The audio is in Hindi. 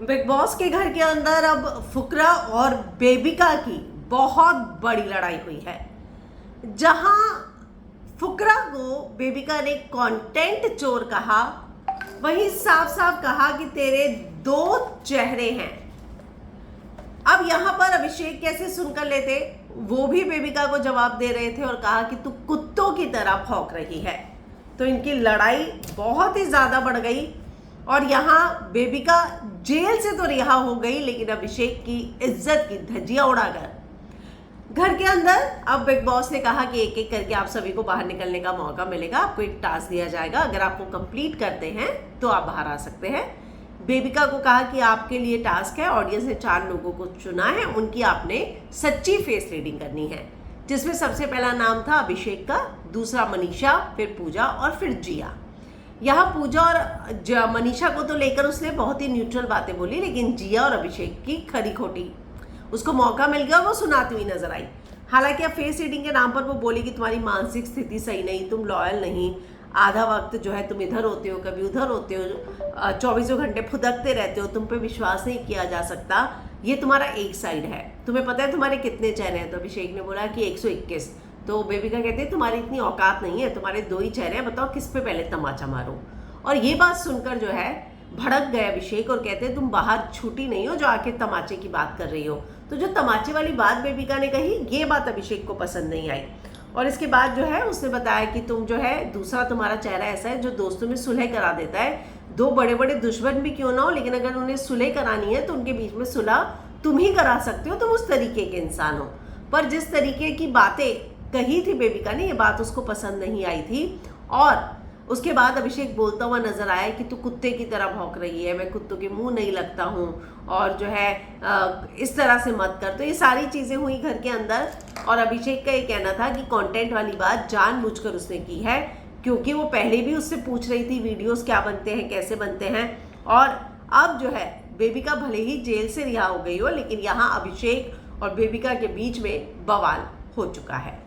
बिग बॉस के घर के अंदर अब फुकरा और बेबिका की बहुत बड़ी लड़ाई हुई है, जहां फुकरा को बेबिका ने कंटेंट चोर कहा, वहीं साफ साफ कहा कि तेरे दो चेहरे हैं। अब यहां पर अभिषेक कैसे सुनकर लेते, वो भी बेबिका को जवाब दे रहे थे और कहा कि तू कुत्तों की तरह भौंक रही है। तो इनकी लड़ाई बहुत ही ज्यादा बढ़ गई और यहाँ बेबिका जेल से तो रिहा हो गई, लेकिन अभिषेक की इज्जत की धज्जियां उड़ाकर घर के अंदर अब बिग बॉस ने कहा कि एक एक करके आप सभी को बाहर निकलने का मौका मिलेगा। आपको एक टास्क दिया जाएगा, अगर आप वो कंप्लीट करते हैं तो आप बाहर आ सकते हैं। बेबिका को कहा कि आपके लिए टास्क है, ऑडियंस ने 4 लोगों को चुना है, उनकी आपने सच्ची फेस रीडिंग करनी है, जिसमें सबसे पहला नाम था अभिषेक का, दूसरा मनीषा, फिर पूजा और फिर जिया। यहाँ पूजा और मनीषा को तो लेकर उसने बहुत ही न्यूट्रल बातें बोली, लेकिन जिया और अभिषेक की खरी खोटी उसको मौका मिल गया और वो सुनाती हुई नजर आई। हालांकि अब फेस रीडिंग के नाम पर वो बोली कि तुम्हारी मानसिक स्थिति सही नहीं, तुम लॉयल नहीं, आधा वक्त जो है तुम इधर होते हो, कभी उधर होते हो, 24 घंटे फुदकते रहते हो, तुम पे विश्वास नहीं किया जा सकता, ये तुम्हारा एक साइड है, तुम्हें पता है तुम्हारे कितने चेहरे हैं। तो अभिषेक ने बोला कि 121। तो बेबिका कहते हैं तुम्हारी इतनी औकात नहीं है, तुम्हारे 2 ही चेहरे हैं, बताओ किस पे पहले तमाचा मारो। और ये बात सुनकर जो है भड़क गए अभिषेक और कहते हैं तुम बाहर छूटी नहीं हो जो आके तमाचे की बात कर रही हो। तो जो तमाचे वाली बात बेबिका ने कही, ये बात अभिषेक को पसंद नहीं आई और इसके बाद जो है उसने बताया कि तुम जो है दूसरा तुम्हारा चेहरा ऐसा है जो दोस्तों में सुलह करा देता है। 2 बड़े बड़े दुश्मन भी क्यों ना हो, लेकिन अगर उन्हें सुलह करानी है तो उनके बीच में सुलह तुम ही करा सकते हो, तुम उस तरीके के इंसान हो। पर जिस तरीके की बातें कही थी बेबिका ने, ये बात उसको पसंद नहीं आई थी। और उसके बाद अभिषेक बोलता हुआ नजर आया कि तू कुत्ते की तरह भौंक रही है, मैं कुत्तों के मुंह नहीं लगता हूँ, और जो है इस तरह से मत कर। तो ये सारी चीजें हुई घर के अंदर और अभिषेक का ये कहना था कि कंटेंट वाली बात जानबूझकर उसने की है, क्योंकि वो पहले भी उससे पूछ रही थी वीडियोस क्या बनते हैं, कैसे बनते हैं। और अब जो है बेबिका भले ही जेल से रिहा हो गई हो, लेकिन यहाँ अभिषेक और बेबिका के बीच में बवाल हो चुका है।